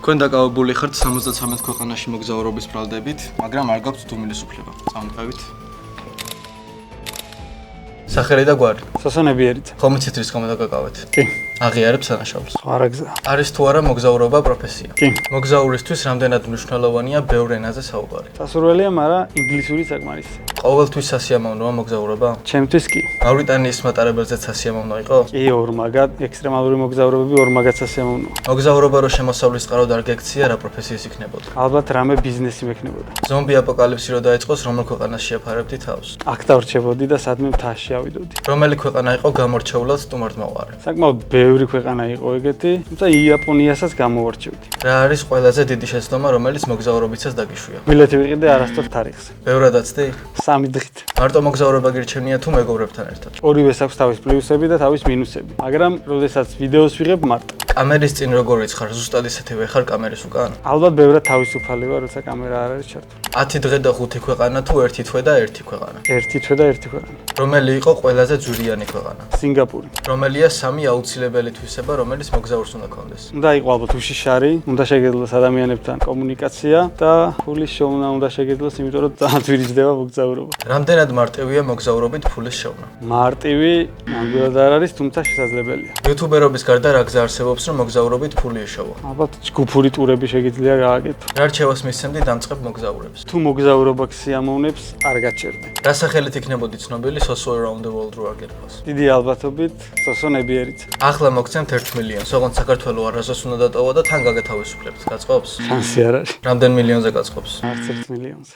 თქვენ დაკავებული ხართ 73 ქვეყანაში მოგზაურობის ბრალდებით, მაგრამ არ გაქვთ თუმილის უფლება. წამოყევით. სახელი და გვარი. სასონებიერით. ხომ იცით რის გამო დაგაკავეთ? კი. აღიარებს სანაშაულს. არა გზა. არის თუ არა მოგზაურობა პროფესია? კი. მოგზაურისთვის რამდენად მნიშვნელოვანია ბევრ ენაზე საუბარი? სასურველია, მაგრამ ინგლისური საკმარისია. ყოველთვის სასიამოვნოა მოგზაურობა? ჩემთვის კი. მავრიტანიის მატარებელზეც სასიამოვნო იყო? კი, ორმაგად, ექსტრემალური მოგზაურობები ორმაგად სასიამოვნოა. მოგზაურობა რო შემოსავლის წყაროდ არ გექცია, რა პროფესიის იქნებოდა? ალბათ რამე ბიზნესი მექნებოდა. ზომბი აპოკალიფსი რო დაიწყოს, რომელ ქვეყანას შეაფარებდი თავს? აქ დავრჩებოდი და სადმე მთაში ავიდოდი. რომელი ქვეყანა იყო გამორჩეულად სტუმართმოყვარე? საკმაოდ ბევრი ქვეყანა იყო ეგეთი, თუმცა იაპონიასაც გამოვარჩევდი. რა არის ყველაზე დიდი შეცდომა, რომელიც მოგზაურობისას დაგიშვია? ბილეთი ვიყიდე არასდროს თარიღზე. ბევრად აცდი? 3 დღით. მარტო მოგზაურობა გირჩენია თუ მეგობრებთან ერთად? ორივეს აქვს თავის პლუსები და თავის მინუსები, მაგრამ როდესაც ვიდეოს ვიღებ მარტო. კამერის წინ როგორ იხარ? ზუსტად ისეთივე ხარ კამერის უკან? ალბათ ბევრად თავისუფალი ვარ, როცა კამერა არ არის ჩართული. 10 დღე და 5 ქვეყანა თუ 1 თვე და 1 ქვეყანა? 1 თვე და 1 ქვეყანა. რომელი იყო ყველაზე ძვირიანი ქვეყანა? სინგაპური. რომელია 3 აუცილებელი თვისება, რომელიც მოგზაურს უნდა კონდეს? უნდა იყო ალბათ უშიშარი, უნდა შეგეძლოს ადამიანებთან კომუნიკაცია და ფულის შოვნა უნდა შეგეძლოს, იმიტომ რომ ძალიან ძვირიჭდება მოგზაურობა. რამდენად მარტივია მოგზაურობით ფულის შოვნა? მარტივი ნამდვილად არ არის, თუმცა შესაძლებელია. იუთუბერობის გარდა რა გზა არსებობს, რომ მოგზაურობით ფული ეშოვო? ალბათ ჯგუფური ტურები შეგიძლია გააკეთო. რა რჩევას მისცემდი დამწყებ მოგზაურებს? თუ მოგზაურობა გსიამოვნებს, არ გაჩერდე. რა სახელით იქნებოდი ცნობილი Soso Around the World რო არ გეტყვას? დიდი ალბათობით სასონებიერით. ახლა მოგცემთ 1 მილიონს, ოღონდ საქართველოს არასოს უნდა დატოვა და თან გაგეთავისუფლებთ. გაწყობს? შანსი არ არის. რამდენ მილიონზე გაწყობს? არც 1 მილიონზე.